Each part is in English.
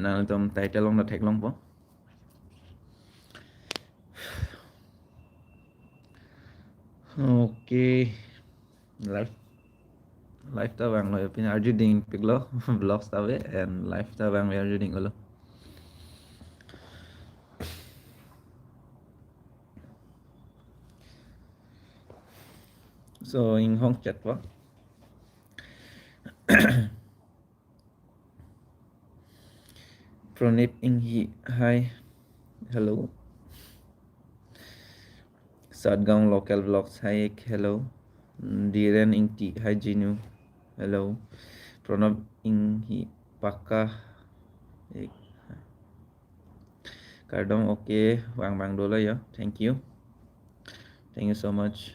nang tom title long na thek long po okay life life ta bang lo pin arju ding piglo vlogs ta ve and life ta bang arju ding lo so in hong chat po pronip in hi hi hello Sadgaon local vlogs hi hello Diren Inti hi Jinu hello Pranab Inhi Paka ek Cardom okay Wang Bang Dola ya thank you so much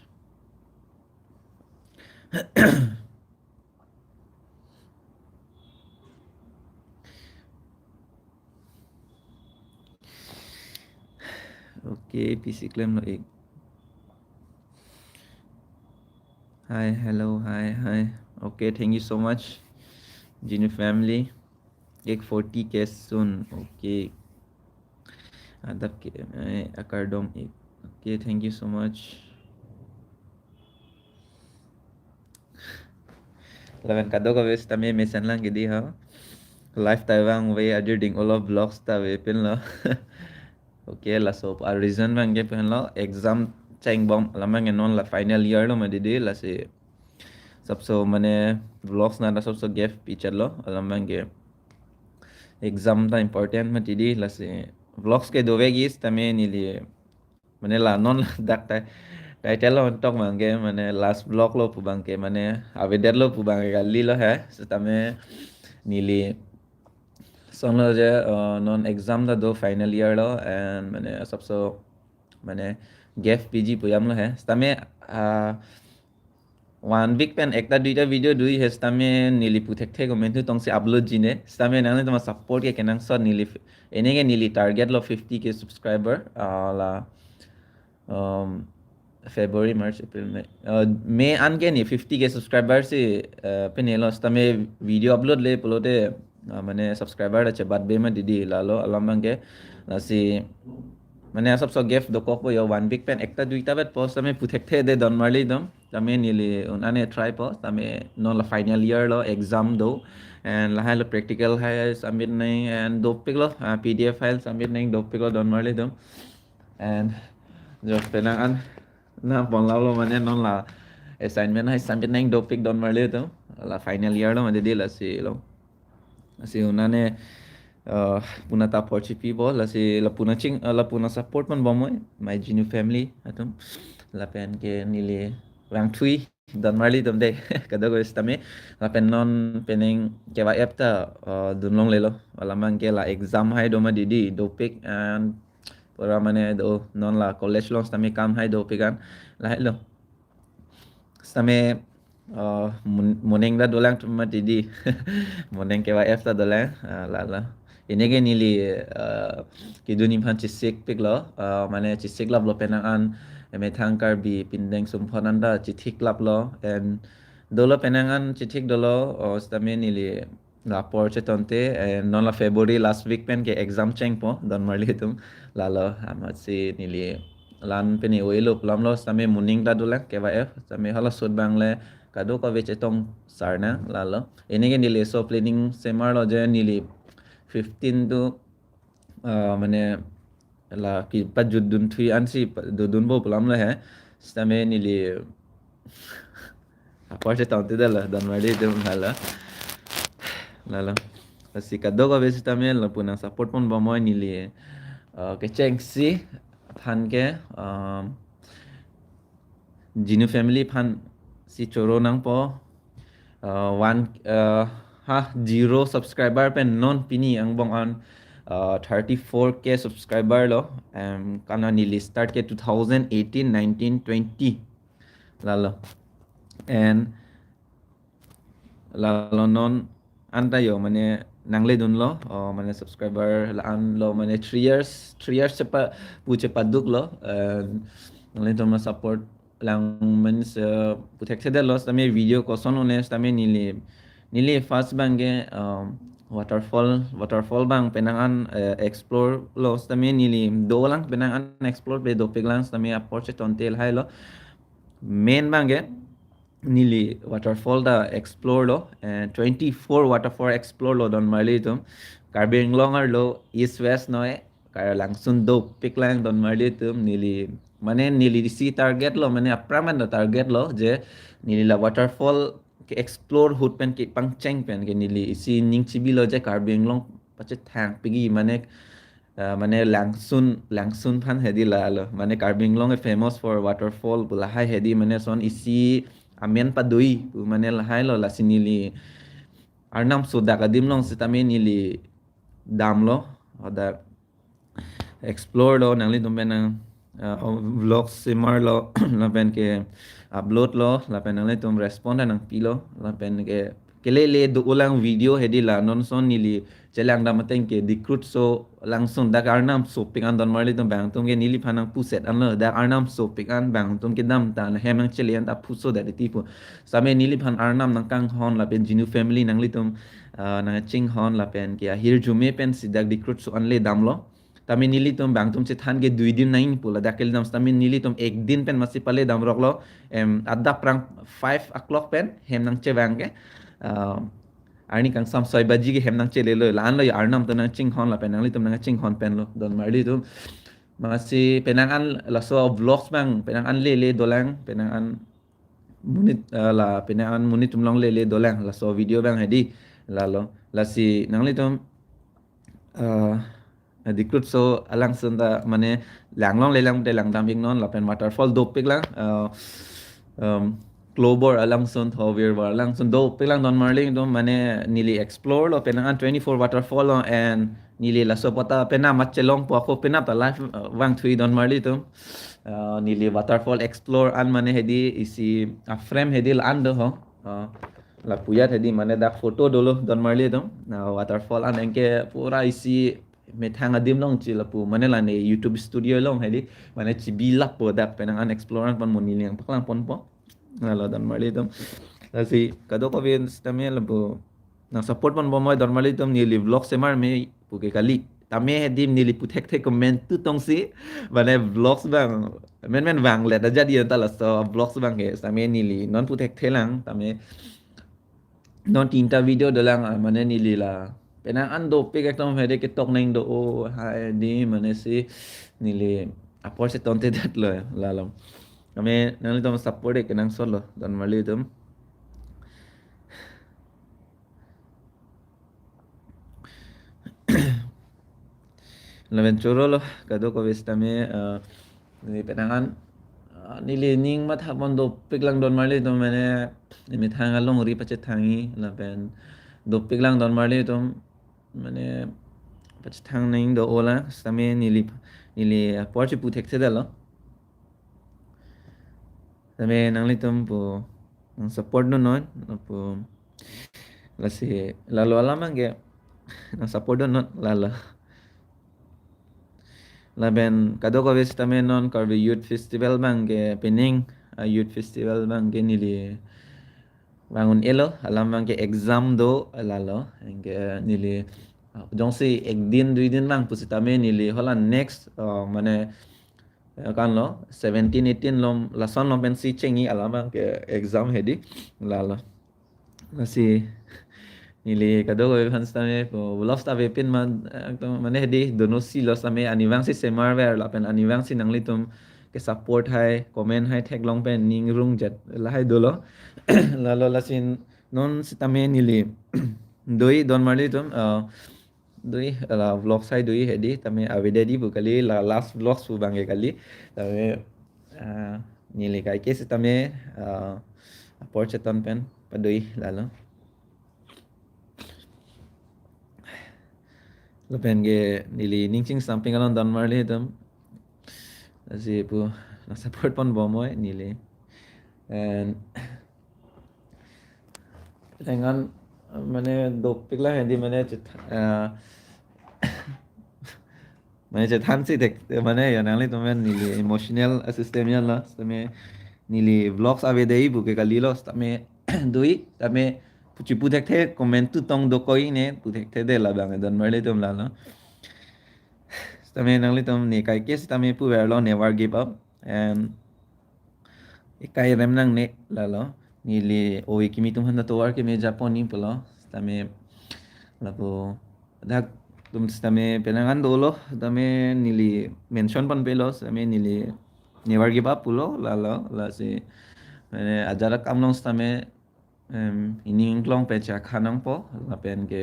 okay PC claim lo ek hi hello hi okay thank you so much Jinu family एक 40k soon okay adab ke Cardom ek okay thank you so much Lawan kado ko wes tami mesan lang gidi ha life taiwang way editing all of vlogs ta we pin lo okay la so a reason bang ge pin lo exam chang bom lamang non la final year lo ma didi la se सबसे मैंने vlogs ना सबसे gap picture लो lamang ge exam ta important ma didi la se vlogs ke dove gis tami ni li मैंने la non dak ta title lo tok mangge मैंने last vlog lo pubang ke मैंने avedar lo pubang ke gali lo hai so tame nili sono je non exam da do final year lo and मैंने सबसे मैंने gap pg puyam lo hai tame 1 week pen ekta duita video dui hes tame nili puthek the comment tu tong se upload jine tame nang tama support ke kenang so nili enege nili target lo 50k subscriber la February March April May an ke ni 50k subscriber se penelo tame video upload le polote mane subscriber ache bad be ma didi lalo alamang ke la si মানে সব সব গেফট দকক বয় 1 week pen একটা দুইটা bet post আমি পুথেকতে দে ডন মারলি দম তামে নিলি উনানে ট্রাই পোস্ট তামে নন ফাইনাল ইয়ার লো এক্সাম দো and lahay lo practical hay submit nahi and do piglo pdf file submit nahi do piglo don marli dum and jo penangan na bonlaw lo mane non la assignment hay submit nahi do pig don marli dum la final year lo made dil asi unane puna ta porchipi bo la si la puna ching la puna support man bomoy my genu family atum la pen ke nili rang thui dan marli dum de kada go istame la pen non pening ke wa apta dunlong lelo wala man ke la exam hai do ma didi do pick and pura mane do non la college long stame kam hai do pikan la hello stame morning da dolang ma didi morning ke wa apta dolang la inege nili kiduni phan chisik piglo mane chisik lab lo penangan me thangkar bi pindeng sumphananda chithik lab lo and dolo penangan chithik dolo stame nili rapor chetonte non la February last week pen ke exam cheng po don marli tum lalo amat si nili lan peni oilo plam lo stame morning da dolang ke wa f stame hala sud bangle kado ko vechetong sarna lalo inege nili so planning semar lo je nili 15 tu মানে la ki pajudun thui ansi dudun bo pulam la hai stame nili apa je tante dala dan mari de la si kado ka besi tame la puna support pon ba moi nili ke cheng si phan ke jinu family phan si choro nang po one ha 0 subscriber pen non pini ang bong on 34k subscriber lo kana nili start ke 2018 19 20 lalo and lalo non anta yo mane nangle dun lo mane subscriber la an lo mane 3 years pa puche paduk lo nangle to ma support lang means puthek se de los tame video ko sono ne tame nili first bange waterfall bang penangan explore lo stami nili do lang penangan explore pe do piglang stami approach tontel hai lo main bang ge nili waterfall da explore lo 24 waterfall explore lo don marli tum carbing longer lo east west noy kar langsun do piklang don marli tum nili mane nili si target lo mane apraman da target lo je nili la waterfall ke explore hut pen ke pangcheng pen ke nili isi ning chibi lo je carbing long pache thang pigi mane মানে লাংচুন fun হেদি লালো মানে Karbi Anglong famous for waterfall লাহাই হেদি মানে চন itchy amen pa doi মানে লাহাই লো লাসি নিলি আর নাম সুদা কাদিম লং সিতামে নিলি দাম লো অদা explore lo nang li tum ben vlog simar lo la pen ke upload lo la pen nang li tum respond nang pilo la pen ke kele le do ulang video hedi la non son nili chelang da mateng ke recruit so langsung da karnam so pingan don marli tum bang tum ke nili phanang puset an lo da arnam so pingan bang tum ke dam ta na hemang chelian ta puso da ti pu same nili phan arnam nang kang hon la pen jinu family nang li tum nang ching hon la pen ke hir jume pen sidak recruit so an le dam lo tami nili tum bang tum che than ge 2 din nain pula dakel dam tami nili tum 1 din pen masih pale dam rok lo adda prang 5 o'clock pen hem nang che bang ke arni kang sam soi baji ge hem nang che le lo lan lo arnam to nang ching hon la pen nang li tum nang ching hon pen lo don marli tum masih penangan la so vlogs bang penangan le dolang penangan munit la penangan munit tum long le dolang la so video bang hedi la lo la si nang li tum recruit so alang sunda mane langlong lelang de lang dam non la pen waterfall do pik lang global alang sun thovir war alang sun do pik lang don marling do mane nili explore lo pen an 24 waterfall lo and nili la so pata pena machelong po ako pena ta life wang thui don marli to nili waterfall explore an mane hedi isi a frame hedi an do ho la puyat hedi mane dak photo dolo don marli to waterfall an enke pura isi me thang adim long chi lapu mane la ne YouTube studio long hedi mane chi bilap po dak penang an explore pan moni liang paklang pon po la dan marli tum si kado ko vin stame lapu na support pan bomoy dan marli tum ni live vlog semar me puke kali tame hedim ni lipu tek tek comment tu tong si mane vlogs bang men wang le da jadi ta la so vlogs bang ke stame ni li non pu tek thelang tame non tinta video dalang mane ni li la penang ando pik ekdom hede ke tok neng do o hai di mane si nili apor se tonte dat lo lalam kami nang tom support ke nang solo dan mali tum laven choro lo kado ko vestame ni penangan nili ning mat habon do pik lang don mali tum mane ni thanga long ri pache thangi laven do pik lang don mali tum মানে thang nang do ola stame nili porchi pu thek sedalo stame nang li tum pu support no non pu lasi lalo alamang ge na support no lalo laben kado ko ves stame non karbi youth festival bang ge pening youth festival bang ge nili bangun elo alam bang ke exam do lalo ke nili jong si 1 din 2 din bang pusitame nili hola next mane kan lo 17 18 lom lason lom pensi chengi alam bang ke exam hedi lalo nasi nili kado ko han stame po lost ave pin man to mane hedi dono si lost ame anivang si semar ver la pen anivang si nangli tum ke support hai comment hai tag long pen ning rung jet la hai dolo lalo lasin non sitame nili doi don marli tum doi la vlog sai doi hedi tame avide di bu kali la last vlog su bange kali tame nili kai ke sitame porcheton pen pa doi lalo lo pen ge nili ningching something alon don marli tum asi pu na support pon bomoy nili and dengan মানে dopikla hindi মানে মানে যে থানসি দেখতে মানে নালি তুমি নিলি emotional system yan la তুমি নিলি vlogs ave dei buke kalilo tame dui tame chỉ puthak thế comment tu tong do koi ne puthak thế de la bang don marle tum la lo tame nang le tum ni kai kes tame pu ver lo never give up and kai rem nang ne la lo ni le o kimi tum handa to war ke me japoni pulo tame la po dak tum tame penangan dolo tame nili mention pan pelos tame nili never give up pulo la lo la si মানে ajarak amlong tame ining klong pe cha khanang po la pen ke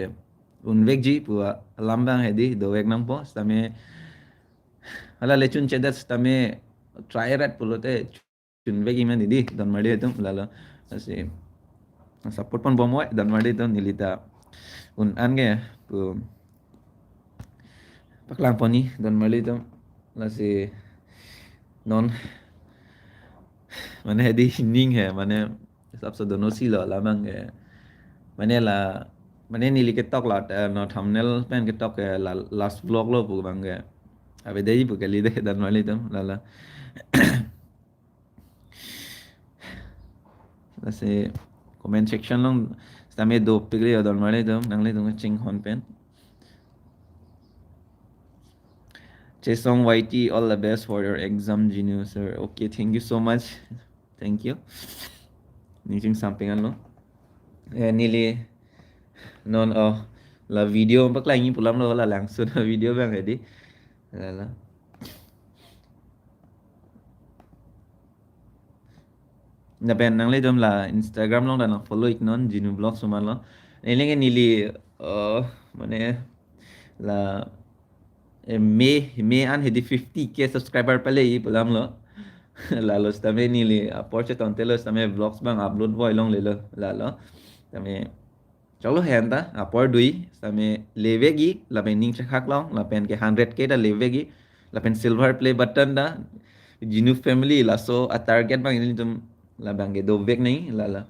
unvek ji pu lambang hedi do vek nang po tame hala lechun chedat tame try rat pulote chun vek iman didi don mari tum lalo asi support pon bomo don mari tum nilita un ange pu paklang poni don mari tum lasi non mane hedi ning hai mane सबसे दोनों सी लो lamang mane la mane nili ke tok la no thumbnail pen ke tok la last vlog lo pu bang ge abe dei pu ke li de dan mali tum la la la se comment section long stame do pigre dan mali tum nang le tum ching hon pen Chesong YT, all the best for your exam, Genu, sir. Okay, thank you so much. Thank you. Needing something, ano? Nili non la video bak la ngi pulam lo la langsung video bang edi. La. Na pen nang le dom la Instagram long dan follow ik non Genu blog suman lo. Nili nili mane la me an hedi 50k subscriber pale i pulam lo. Lalo stame nili aporche tontelo stame vlogs bang upload boy long lelo lalo stame chalo henda apor dui stame levegi la pen ning khak long la pen ke 100k da levegi la pen silver play button da Genu family la so a target bang ini tum la bang ge do vek nei la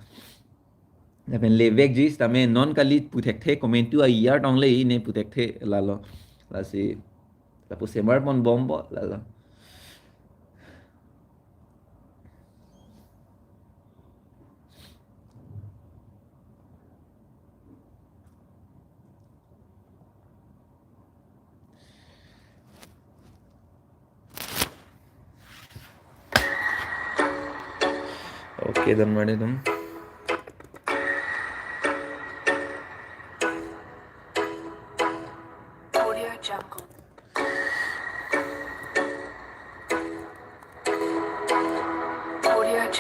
pen leveg ji stame non kali puthek the comment tu a year dong le ne puthek the lalo la si la pu semar mon bombo lalo Okay, dan mari dum.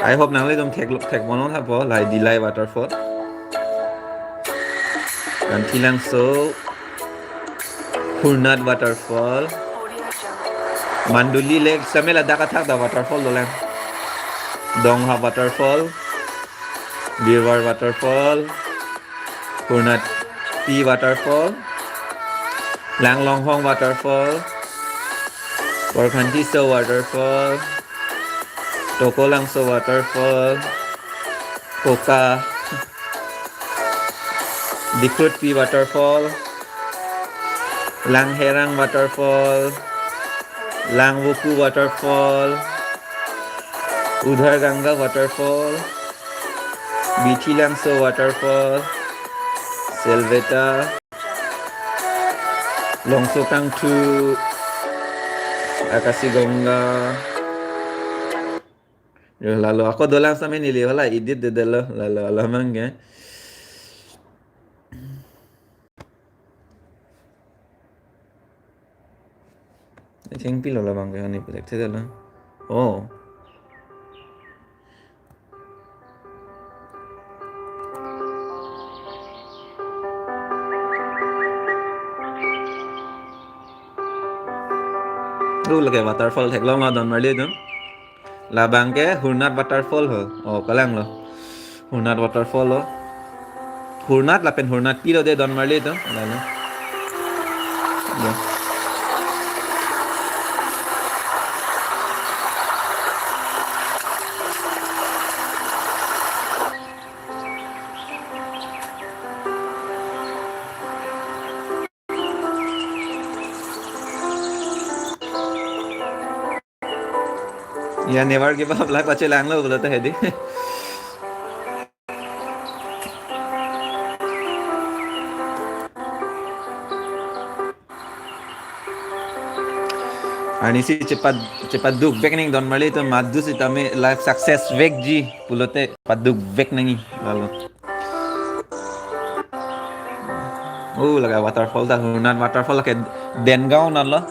I hope nang le dum thek monon ha po lai dilai waterfall. Dan tilang so Hurnat waterfall. Manduli lake samela dakathak da waterfall dolan. Dongha waterfall, Birwar waterfall, Hurnat Tea waterfall, Langlonghong waterfall, Warkhantiso waterfall, Tokolangso waterfall, Koka, Dikrutpi waterfall, Langherang waterfall, Langwuku waterfall, Udhar Ganga waterfall, Bichilangso waterfall, Selveta, Longsokang 2, Akasigongga. Lalu aku dolang sama ini lah edit de lalu alamang ya. I think pilo lamang ya ni project lah. Oh. Dulu lagi waterfall thek long lah don marli tu. Labang ke Hurnat waterfall ho. Oh kalang lo. Hurnat waterfall lo. Hurnat lapen Hurnat pilo de don marli tu. Lalu. Ya. Ya never give up lah pace lang lo bola tu hedi. Ani si cepat duk vek ning don mali to madu si tame life success vek ji pulote paduk vek nangi lalu. Laga waterfall ta hunan waterfall ke Dengau nan lo.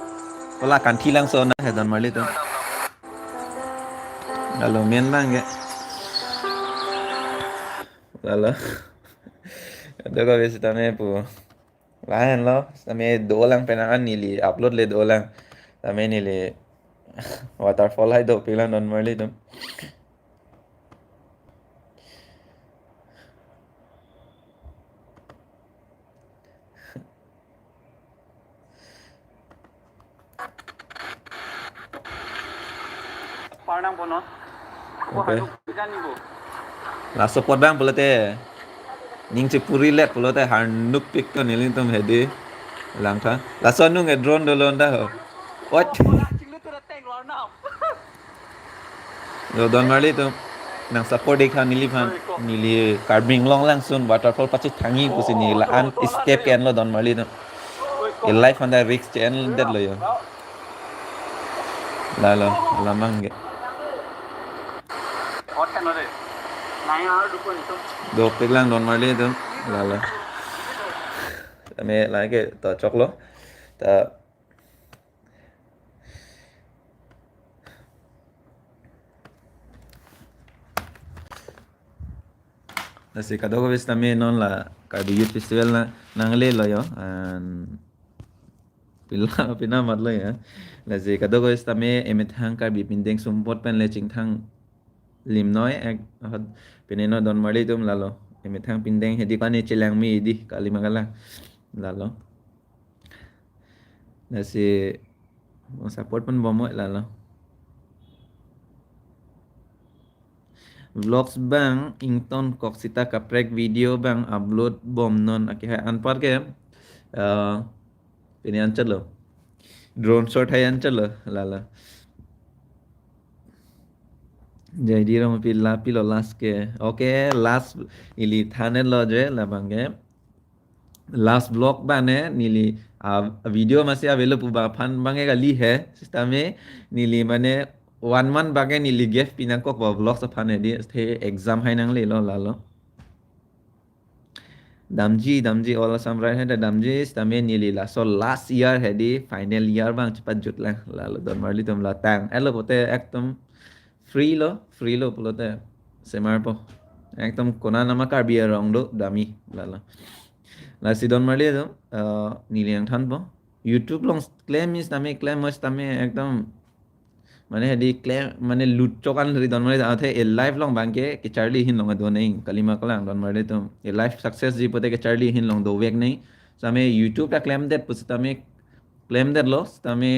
Wala kan thilang so na he don mali to. Lalu men bang ke. Lalu. Dogo besi tame pu. Lain lo, tame dolang penangan nili upload le dolang. Tame nili waterfall hai do pilang don mali to. Parang bonot. Okay. La support bang pulote. Ning puri let pulote handuk pick to nilin tum hedi. Lang tha. La so nung e drone do londa ho. What? Yo don mali to. Nang support dekha nili phan nili carbing long lang sun waterfall pachi thangi pusi ni la an step ken lo don mali to. E life on the risk channel det lo yo. La mangge. Do piglang don mali to. La. Ame lagi to choklo. Ta Nasi kadoko vis tami non la kadu youth festival na nangle lo yo and pina matlo ya. Nasi kadoko vis tami emit hang kar bi pindeng sumpot pen le ching thang lim noi ek pineno don mali tum lalo emit hang pindeng hedi kani chilang mi di kali magala lalo. Nasi support pun bomo lalo. Vlogs bang ington kok sita kaprek video bang upload bom non akih anpar ke ini ancer lo drone shot hai ancer lo lala jadi rom pilo last ke okay last ili thane lo je la bange last vlog bane nili video masih available ba fan bange gali hai sisteme nili mane 1 month bagai nili gef pinangkok ba vlog sa phane di the exam hai nang le lo lalo damji all Assam right hai damji tame nili la so last year hai di final year bang cepat jut lah lalo don marli tum la tang elo pote ekdom free lo pulote semar po ekdom kona nama kar biar rong do dami lalo la si don marli do nili yang than po YouTube long claim is tame claim mas tame ekdom माने Heidi claim माने लुटचोकान रि दन मारे आथे ए life long बैंके के Charlie हिन long दो नहीं कलिमा कलांग दन मारे तो ए लाइफ सक्सेस जी पते के चार्ली हिन लॉन्ग दो वेक नहीं समे यूट्यूब ता क्लेम दे पुस तमे क्लेम दे लो तमे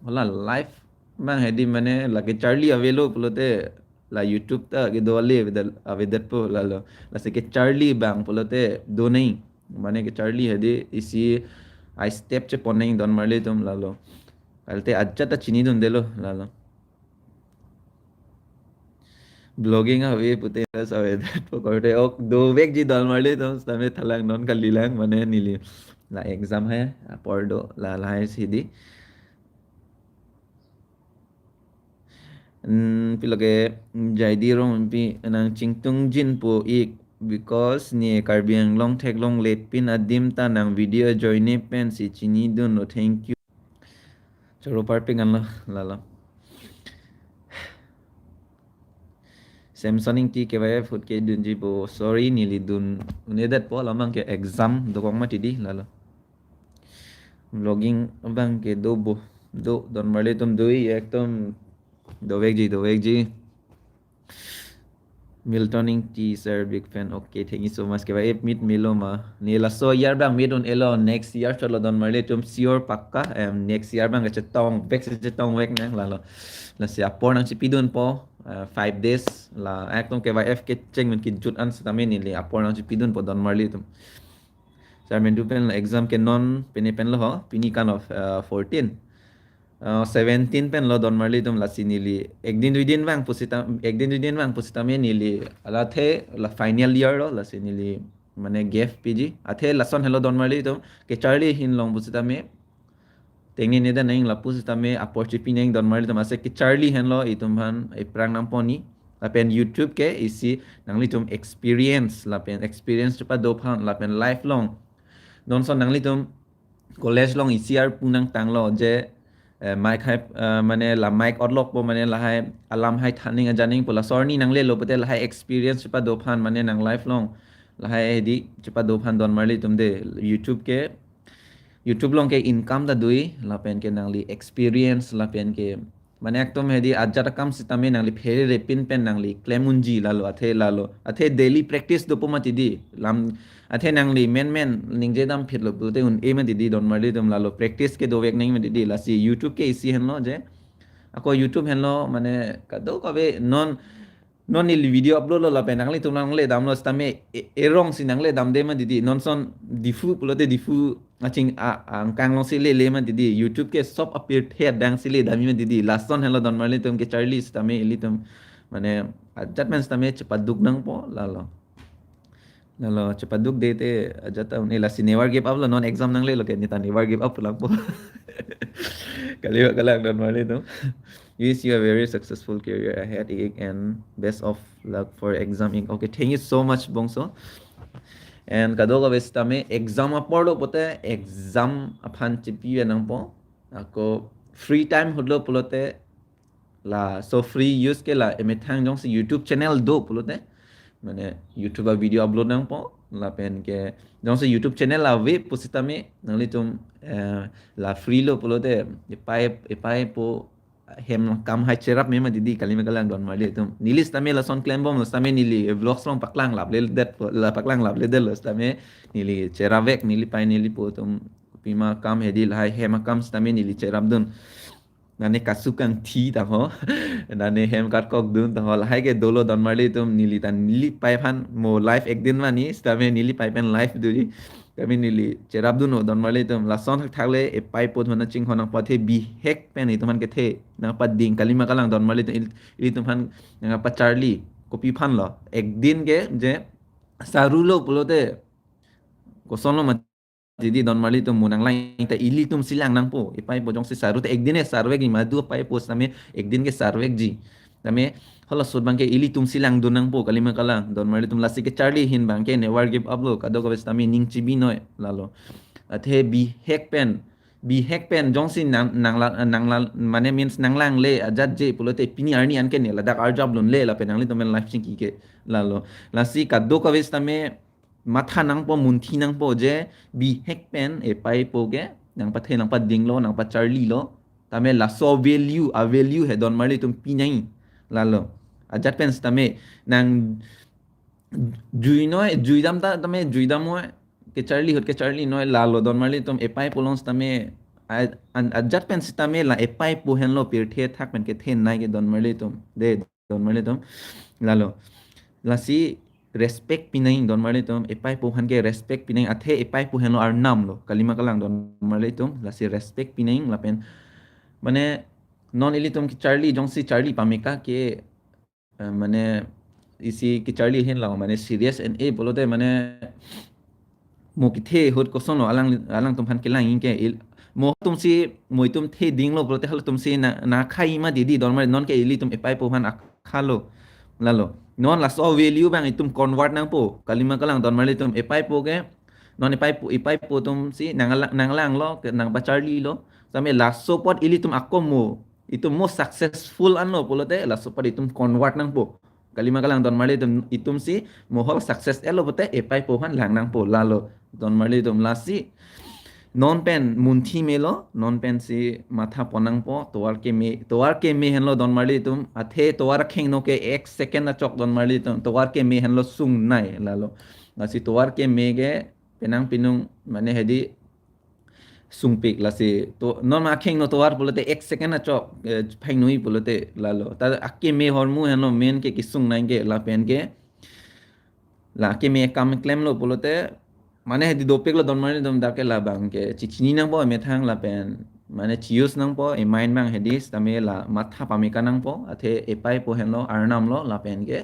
होला लाइफ मा हेडी माने लगे चार्ली अवेलो पुलोते ला यूट्यूब ता के दो ले विद पो ला लो ला से के चार्ली बैंक पुलोते दो नहीं माने के चार्ली हेडी इसी आई स्टेप चे पने दन मारे तुम ला लो अलते अच्छा ता चिनी दुन दे लो ला लो blogging awi puti sawe dat pokorte ok do week ji dal marle to tame thalang non kalilang mane nili la exam hai pordo la lai sidi piloge jaidi rom pi nang chingtung jin po ik because ni karbiang long thek long late pin adim ta nang video join pen si chini do no thank you choro parping an la Samsung ti ke vai food ke dun ji bo sorry nili dun unedat po lamang ke exam do kong mati di lalo vlogging bang ke do bo do don marle tum doi ekdom do vek ji Miltoning T sir big fan okay thank you so much ke vai meet milo ma nila so year bang meet on elo next year chalo don marle tum sure pakka next year bang ke tong vek nang lalo la si apor nang si pidun po 5 days la ekdom ke vai f ke cheng men ki jut an sa men ni apor nang si pidun po don marle tum sir men du pen exam ke non peni pen lo ho pini kan of 14 17 pen lo don marli tum la sinili ek din dui din bang pusita me nili ala the la final year lo la sinili mane gef pg athe lason hello don marli tum ke charlie hin long pusita me tengin neda nang lapus tame opportunity nang don mari tama se ki Charlie hen lo itum han e prang nang poni lapen YouTube ke isi nang li tum experience lapen experience cepat do phan lapen lifelong non son nang li tum college long isi ar punang tang lo je mic hai mane la mic odlok po mane la hai alam hai thaning ajaning pola sorni nang le lo pate la hai experience cepat do phan mane nang lifelong la hai di cepat do phan don mari tum de YouTube ke YouTube long ke income da dui lapen ke nangli experience lapen ke mane ekdom hedi ajata kam sitame nangli phere re pin pen nangli klemunji lalo athe daily practice do pomati di lam athe nangli men ningje dam phitlo bute un e ma di don marli dum lalo practice ke do vek ning ma di la si YouTube ke isi hen lo je ako YouTube hen lo mane kado kabe non il video upload lo la pe nang le tu nang le dam lo stame erong si nang le dam de ma didi non son difu pulote difu aching ang kang lo si le ma didi YouTube ke sop appear the dang si le dami ma didi last son hello don marle tum ke Charlie stame ili tum mane adjustment stame cepat duk nang po lalo cepat duk de te ajata un ela si never give up lo non exam nang le lo ke ni ta never give up lang po kaliwa kalang don marle tum wish you a very successful career ahead and best of luck for exam. Okay, thank you so much, Bongso. And kadoga bestame exam apolo pote exam aphan chipi nang po ako free time hodlo polote la so free use ke la emethang jong si YouTube channel do polote mane YouTube video upload nang po la pen ke jong si YouTube channel la we positame nang litum la free lo polote epai po hem kam hai cherap me ma didi kalime kalang don mali tum nilis tame la son claim bom tame nili vlogs long paklang lap le det la paklang lap le del tame nili cheravek nili pai nili po tum pima kam hedil hai hem kam tame nili cherap dun nane kasukang thi ta ho nane hem kat kok dun ta ho hai ke dolo don mali tum nili pai phan mo life ek din mani tame nili pai pen life duri kami nili cherap dun don mali tum la son thak thakle e pai po thona ching honang pathe bi hek pen ituman ke the na pat ding kalima kalang don mali tum ili tum phan nga pa Charlie copy phan lo ek din ke je sarulo pulote ko sonlo ma didi don mali tum munang lang ta ili tum silang nang po e pai po jong si saru te ek din e sarwek ni madu pai po tame ek din ke sarwek ji tame hola sud bangke ili tum silang dunang po kalima kalang don mali tum lasi ke Charlie hin bangke never give up lo kado ko tame ning chibi noy lalo athe bi hek pen jong si nang mane means nang lang le ajat je pulote pini arni anke ne ladak arjab lon le la penang li tomen life ching ki ke lalo lasi kado ko tame matha nang po munthi nang po je bi hek pen e pai po ge nang pathe nang pa ding lo nang pa Charlie lo tame la so value he don mali tum pinai lalo ajat pen tame nang juidam ta tame juidam mo ke Charlie noy lalo don mali tum epai polons tame ajat pen tame la epai po hen lo pir the thak pen ke the nai ke don mali tum lalo la si respect pinai don mali tum epai po han ke respect pinai athe epai po hen lo ar nam lo kalima kalang don mali tum la si respect pinai la pen mane non ili tum ki Charlie jong si Charlie pameka ke mane isi ki Charlie hen la mane serious and a bolote mane mo ki the hot ko sono alang tum phan ke lang in ke mo tum si moi tum the ding lo bolote hal tum si na khai ma didi don mane non ke ili tum epai po han akhalo lalo non la so value bang itum convert nang po kalima kalang don mane tum epai po ke non epai po tum si nang lang lo ke nang pa Charlie lo tame la support ili tum akomo itum mo successful anlo polote la support itum convert nang po kalima kalang don marli itum si mohol success elo bote epai po han lang nang po lalo don marli tum lasi non pen munthi melo non pen si matha ponang po toar ke me henlo don marli tum athe toar kheng no ke 1 second na chok don marli tum toar ke me henlo sung nai lalo lasi toar ke me ge penang pinung mane hedi sungpik lasi to non ma kheng no toar polote 1 second na chok phai nui polote lalo ta akke me hormu heno men ke kisung nai ke la pen ke la ke me kam claim lo polote mane hedi dopek lo don mane dom dake la bang ke chichini nang po me thang la pen mane chius nang po e mind bang hedis tame la matha pamika nang po athe epai po heno arnam lo la pen ke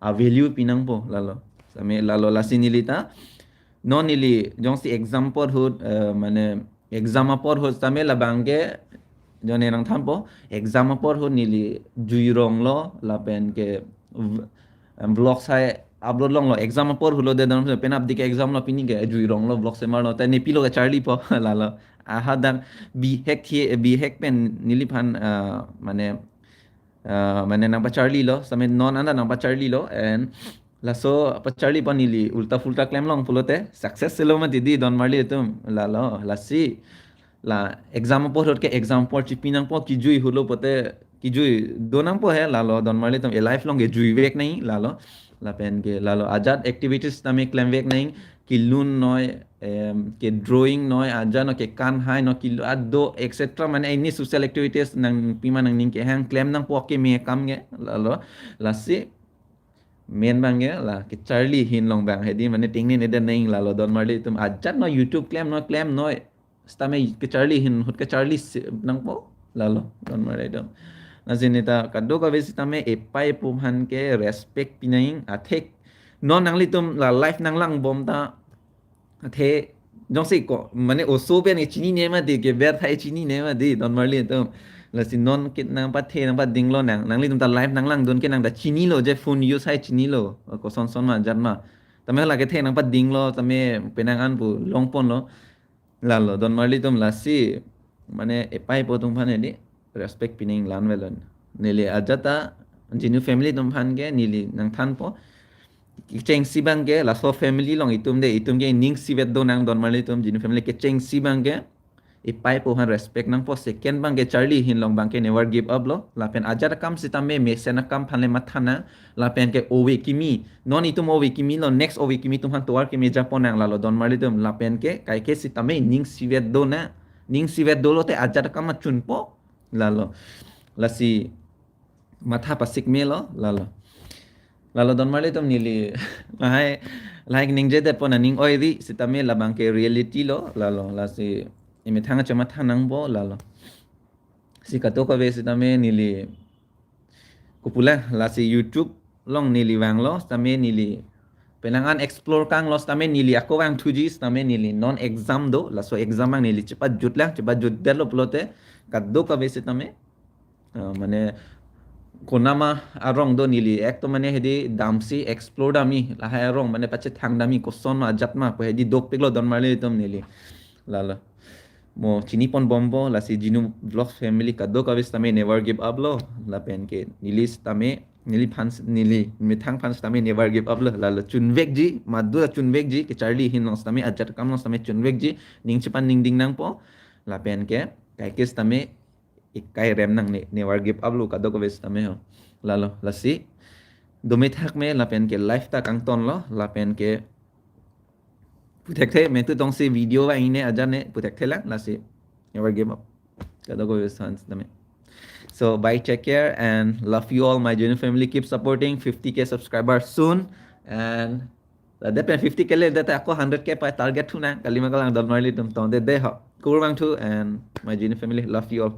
a value pinang po lalo tame lalo la sinilita non ili jong si example hud mane exam apor ho tame la bangke jone nang thampo exam apor ho nili juirong lo la pen ke vlog sai upload long lo exam apor hulo de don pen up dik exam lo pini ke juirong lo vlog se mar lo ta ne pilo ke charlie po la lo aha dan bi hack pen nili phan mane মানে nang pa Charlie lo sa men non anda nang pa Charlie lo and la so pa Charlie pa nili ulta fulta claim long pulote success selo ma didi don marli tum la lo la si la exam po hot ke exam po chipinang po ki jui hulo pote ki jui donang po he la lo don marli tum e life long e jui vek nahi la lo la pen ke la lo ajat activities tame claim vek nahi ki lun noi ke drawing noi aja no ke kan hai no ki ado etc man any social activities nang pima nang ning ke hang claim nang po ke me kam nge la lo la si main bang nge la ke Charlie hin long bang hedi mane ting ni ne den ning la lo don marli tum ajat no YouTube claim no stame ke Charlie hin hut ke Charlie nang po la lo don marli dom na sinita kaddo ka vesi tame epai pumhan ke respect pinaing athek non nang li tum la life nang lang bom ta thế trong sĩ có mà này ở số bên cái chini này mà đi cái bé thay chini này mà đi đón marli tôm là xin non cái nàng bắt thế nàng bắt ding lo nàng nàng li tôm ta live nàng lang don cái nàng đã chini lo je phone use hay chini lo có son son mà jat mà ta mới là cái thế nàng bắt ding lo ta mới penang an pu long pon lo là lo đón marli tôm là si mà này epai po tum phan đi respect pining lan velon nili ajata jinu family tum phan ke nili nang than po cheng si bang ke la so family long itum ke ning si vet do nang don marli tum jinu family ke cheng si bang ke ipai po han respect nang po second bang ke Charlie hin long bang ke never give up lo la pen ajar kam si tame me sena kam phanle mathana la pen ke owe kimi non itum owe kimi lo next owe kimi tum han toar ke me japon nang la lo don marli tum la pen ke kai ke si tame ning si vet do na ning si vet do lo te ajar kam ma chun po la lo la si matha pasik me lo la lo lalu don marli tum nili lahai like ning jede pon ning oi di si tame labang ke reality lo lalu la si imi thanga chama thanang bo lalu si kato ka ve si tame nili kupula la si YouTube long nili wang lo tame nili penangan explore kang lo tame nili ako wang 2G tame nili non exam do la so exam ang nili cepat jut delo plote kaddo ka ve si tame mane konama arong do nili ek to mane hedi damsi explore dami lahai arong mane pache thang dami koson ma jatma ko hedi dok peglo don marle tom nili lala mo chini pon bombo la si jinu vlog family kaddo ka vis tame never give up lo la pen ke nili tame nili phans nili mithang phans tame never give up lo lala chunvek ji madu chunvek ji ke Charlie hin long tame ajat kam long tame chunvek ji ning chipan ning ding nang po la pen ke kai kes tame ikai rem nang never give up lu kadok ves tame ho lalo lasi domi thak me la pen ke life ta kang ton lo la pen ke puthak the me tu tong se video wa ine aja ne puthak the la lasi never give up kadok ves tame so bye, take care and love you all my junior family, keep supporting 50k subscribers soon and depend 50k le data ako 100k pa target tu na kalima kalang dal marli tum ton de ho kurang tu and my junior family love you all